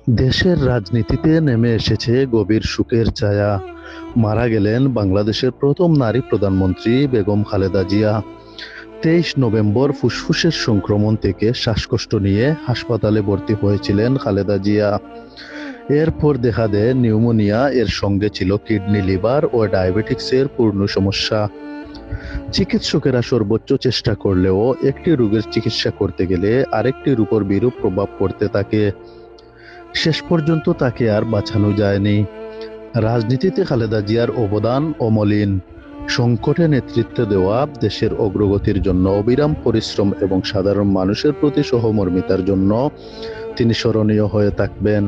দেশের রাজনীতিতে নেমে এসেছে গভীর শোকের ছায়া। মারা গেলেন বাংলাদেশের প্রথম নারী প্রধানমন্ত্রী বেগম খালেদা জিয়া। 23 নভেম্বর ফুসফুসের সংক্রমণ থেকে শ্বাসকষ্ট নিয়ে হাসপাতালে ভর্তি হয়েছিলেন খালেদা জিয়া। এরপর দেখা দেয় নিউমোনিয়া, এর সঙ্গে ছিল কিডনি, লিভার ও ডায়াবেটিক্সের পূর্ণ সমস্যা। চিকিৎসকেরা সর্বোচ্চ চেষ্টা করলেও একটি রোগের চিকিৎসা করতে গেলে আরেকটির উপর বিরূপ প্রভাব পড়তে থাকে। শেষ পর্যন্ত তাকে আর বাঁচানো যায়নি। রাজনীতিতে খালেদা জিয়ার অবদান অমলিন। সংকটে নেতৃত্ব দেওয়া, দেশের অগ্রগতির জন্য অবিরাম পরিশ্রম এবং সাধারণ মানুষের প্রতি সহমর্মিতার জন্য তিনি স্মরণীয় হয়ে থাকবেন।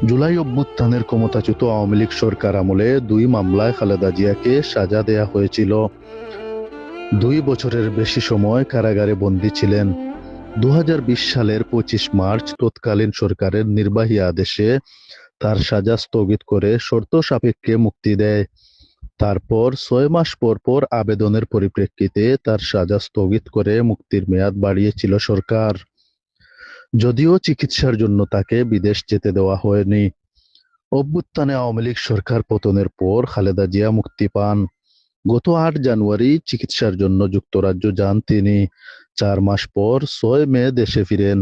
জুলাই অভ্যুত্থানের ক্ষমতাচ্যুত আওয়ামী লীগ সরকার আমলে 2 মামলায় খালেদা জিয়াকে সাজা দেয়া হয়েছিল। 2 বছরের বেশি সময় কারাগারে বন্দী ছিলেন। 2020 সালের 25 মার্চ তৎকালীন সরকারের নির্বাহী আদেশে তার সাজা স্থগিত করে শর্ত সাপেক্ষে মুক্তি দেয়। তারপর 6 মাস পর পর আবেদনের পরিপ্রেক্ষিতে তার সাজা স্থগিত করে মুক্তির মেয়াদ বাড়িয়েছিল সরকার। যদিও চিকিৎসার জন্য তাকে বিদেশ যেতে দেওয়া হয়নি। অভ্যুত্থানে আওয়ামী লীগ সরকার পতনের পর খালেদা জিয়া মুক্তি পান। গত 8 জানুয়ারি চিকিৎসার জন্য যুক্তরাজ্য যান তিনি। 4 মাস পর 6 মে দেশে ফিরেন।